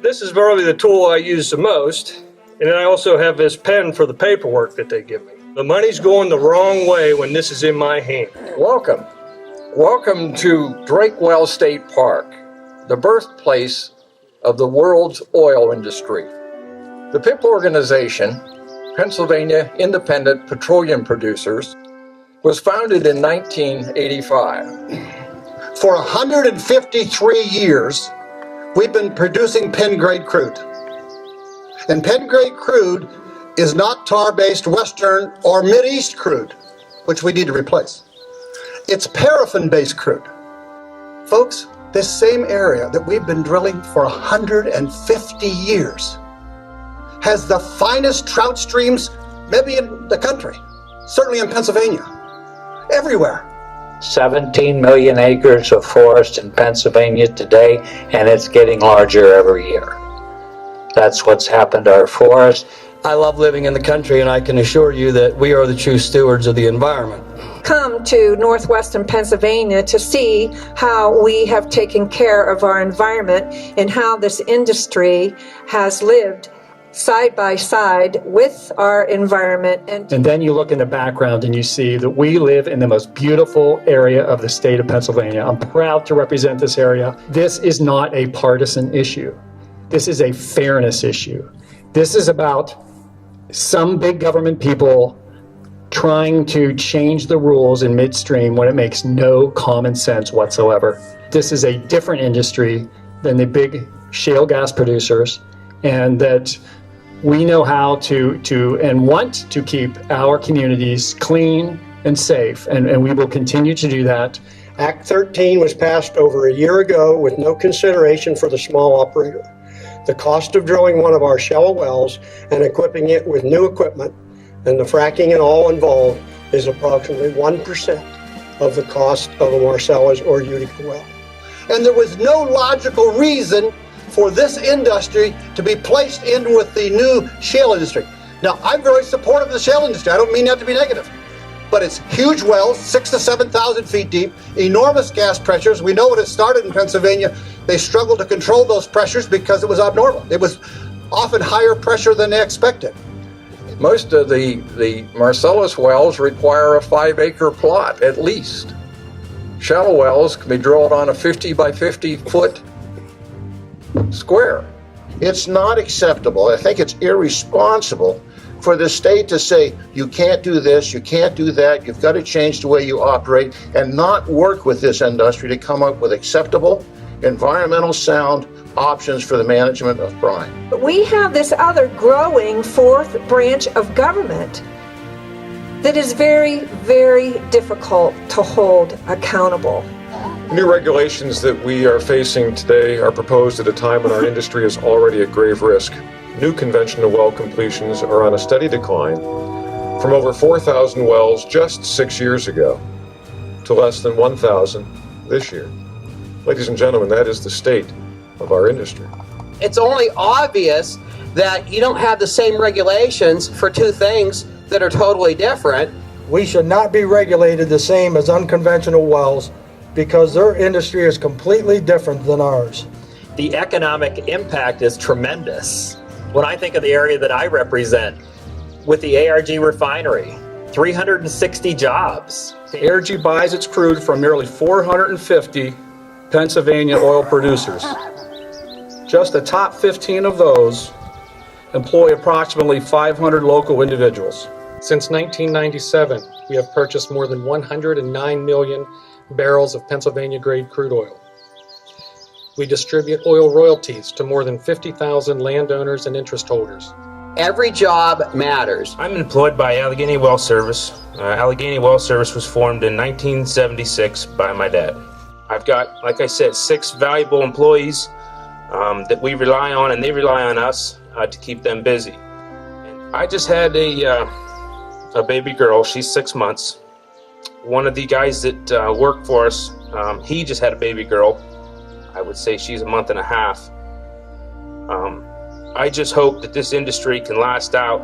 This is probably the tool I use the most, and then I also have this pen for the paperwork that they give me. The money's going the wrong way when this is in my hand. Welcome. Welcome to Drakewell State Park, the birthplace of the world's oil industry. The Pipp organization, Pennsylvania Independent Petroleum Producers, was founded in 1985. For 153 years, we've been producing Penn-grade crude. And Penn-grade crude is not tar-based Western or Mideast crude, which we need to replace. It's paraffin-based crude. Folks, this same area that we've been drilling for 150 years has the finest trout streams maybe in the country, certainly in Pennsylvania, everywhere. 17 million acres of forest in Pennsylvania today, and it's getting larger every year. That's what's happened to our forest. I love living in the country, and I can assure you that we are the true stewards of the environment. Come to northwestern Pennsylvania to see how we have taken care of our environment and how this industry has lived side by side with our environment. And then you look in the background and you see that we live in the most beautiful area of the state of Pennsylvania. I'm proud to represent this area. This is not a partisan issue. This is a fairness issue. This is about some big government people trying to change the rules in midstream when it makes no common sense whatsoever. This is a different industry than the big shale gas producers, and that we know how to and want to keep our communities clean and safe, and we will continue to do that. Act 13 was passed over a year ago with no consideration for the small operator. The cost of drilling one of our shallow wells and equipping it with new equipment and the fracking and all involved is approximately 1% of the cost of a Marcellus or Utica well. And there was no logical reason for this industry to be placed in with the new shale industry. Now, I'm very supportive of the shale industry. I don't mean that to be negative. But it's huge wells, 6,000 to 7,000 feet deep, enormous gas pressures. We know when it started in Pennsylvania, they struggled to control those pressures because it was abnormal. It was often higher pressure than they expected. Most of the Marcellus wells require a 5-acre plot at least. Shallow wells can be drilled on a 50 by 50 foot square. It's not acceptable. I think it's irresponsible for the state to say, you can't do this, you can't do that, you've got to change the way you operate, and not work with this industry to come up with acceptable, environmental sound options for the management of brine. We have this other growing fourth branch of government that is very, very difficult to hold accountable. New regulations that we are facing today are proposed at a time when our industry is already at grave risk. New conventional well completions are on a steady decline from over 4,000 wells just 6 years ago to less than 1,000 this year. Ladies and gentlemen, that is the state of our industry. It's only obvious that you don't have the same regulations for two things that are totally different. We should not be regulated the same as unconventional wells because their industry is completely different than ours. The economic impact is tremendous. When I think of the area that I represent, with the ARG refinery, 360 jobs. The ARG buys its crude from nearly 450 Pennsylvania oil producers. Just the top 15 of those employ approximately 500 local individuals. Since 1997, we have purchased more than 109 million barrels of Pennsylvania-grade crude oil. We distribute oil royalties to more than 50,000 landowners and interest holders. Every job matters. I'm employed by Allegheny Well Service. Allegheny Well Service was formed in 1976 by my dad. I've got, like I said, 6 valuable employees that we rely on, and they rely on us to keep them busy. And I just had a baby girl. She's 6 months. One of the guys that work for us, he just had a baby girl. I would say she's a month and a half. I just hope that this industry can last out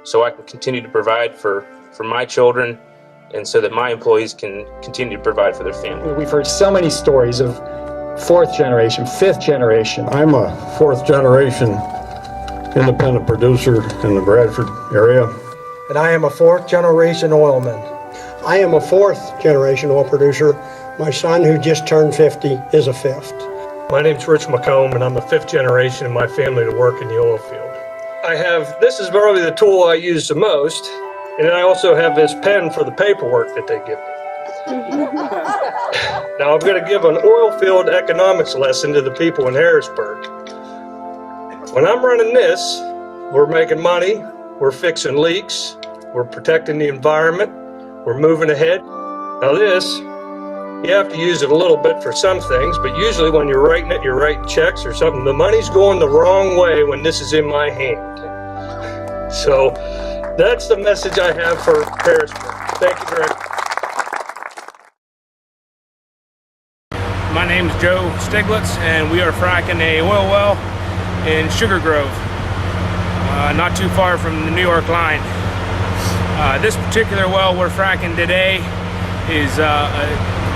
so I can continue to provide for my children and so that my employees can continue to provide for their family. We've heard so many stories of fourth generation, fifth generation. I'm a fourth generation independent producer in the Bradford area. And I am a fourth generation oilman. I am a fourth generation oil producer. My son, who just turned 50, is a fifth. My name's Rich McComb, and I'm the fifth generation in my family to work in the oil field. This is probably the tool I use the most, and then I also have this pen for the paperwork that they give me. Now I'm going to give an oil field economics lesson to the people in Harrisburg. When I'm running this, we're making money, we're fixing leaks, we're protecting the environment, we're moving ahead. Now this, you have to use it a little bit for some things, but usually when you're writing it, you're writing checks or something. The money's going the wrong way when this is in my hand. So that's the message I have for Harrisburg. Thank you very much. My name's Joe Stiglitz, and we are fracking a oil well in Sugar Grove, not too far from the New York line. This particular well we're fracking today is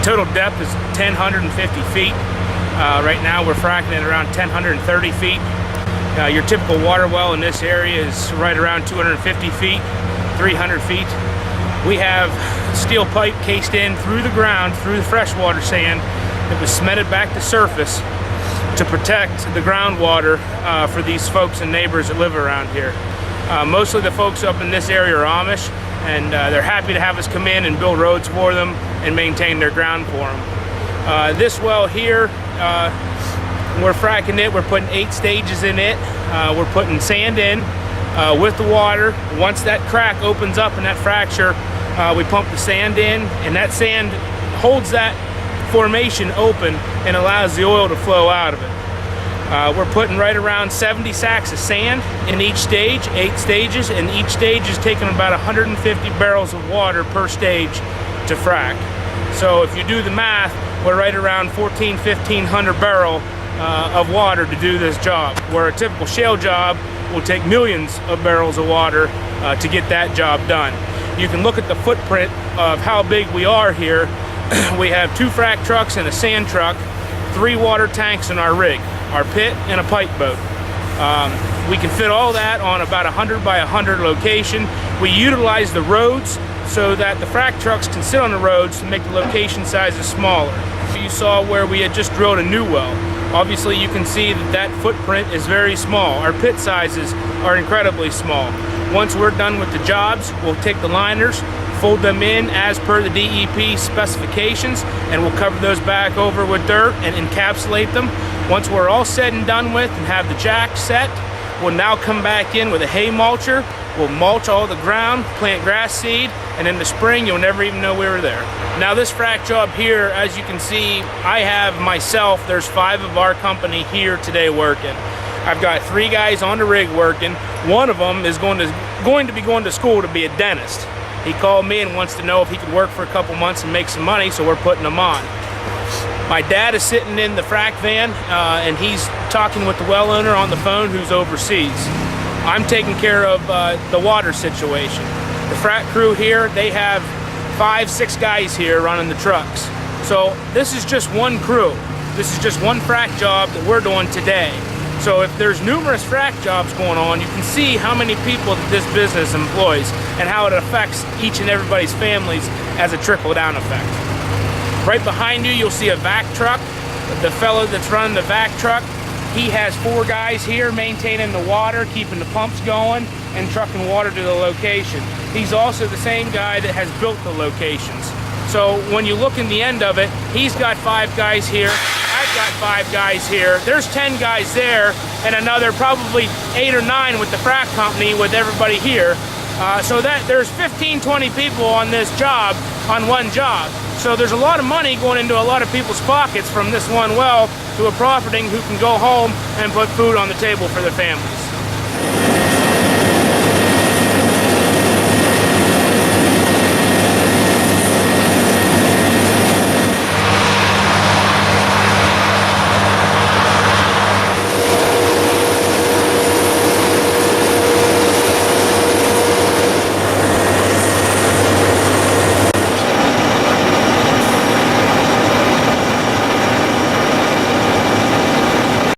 total depth is 1,050 feet. Right now we're fracking at around 1,030 feet. Your typical water well in this area is right around 250 feet, 300 feet. We have steel pipe cased in through the ground, through the freshwater sand that was cemented back to surface to protect the groundwater for these folks and neighbors that live around here. Mostly the folks up in this area are Amish, and they're happy to have us come in and build roads for them and maintain their ground for them. This well here, we're fracking it. We're putting 8 stages in it. We're putting sand in with the water. Once that crack opens up in that fracture, we pump the sand in, and that sand holds that formation open and allows the oil to flow out of it. We're putting right around 70 sacks of sand in each stage, 8 stages, and each stage is taking about 150 barrels of water per stage to frack. So if you do the math, we're right around 1,500 barrel of water to do this job, where a typical shale job will take millions of barrels of water to get that job done. You can look at the footprint of how big we are here. We have 2 frac trucks and a sand truck, 3 water tanks in our rig, our pit, and a pipe boat. We can fit all that on about 100 by 100 location. We utilize the roads so that the frac trucks can sit on the roads to make the location sizes smaller. You saw where we had just drilled a new well. Obviously you can see that that footprint is very small. Our pit sizes are incredibly small. Once we're done with the jobs, we'll take the liners, fold them in as per the DEP specifications, and we'll cover those back over with dirt and encapsulate them. Once we're all said and done with and have the jack set, we'll now come back in with a hay mulcher. We'll mulch all the ground, plant grass seed, and in the spring you'll never even know we were there. Now this frac job here, as you can see, I have myself, there's 5 of our company here today working. I've got 3 guys on the rig working. One of them is going to be going to school to be a dentist. He called me and wants to know if he could work for a couple months and make some money, so we're putting him on. My dad is sitting in the frac van and he's talking with the well owner on the phone who's overseas. I'm taking care of the water situation. The frac crew here, they have 5-6 guys here running the trucks. So this is just one crew. This is just one frac job that we're doing today. So if there's numerous frac jobs going on, you can see how many people that this business employs and how it affects each and everybody's families as a trickle-down effect. Right behind you, you'll see a vac truck. The fellow that's running the vac truck, he has 4 guys here maintaining the water, keeping the pumps going, and trucking water to the location. He's also the same guy that has built the locations. So when you look in the end of it, he's got 5 guys here. I've got 5 guys here. There's 10 guys there, and another probably 8 or 9 with the frac company with everybody here. So that there's 15, 20 people on this job, on one job. So there's a lot of money going into a lot of people's pockets from this one well to a profiting who can go home and put food on the table for their family.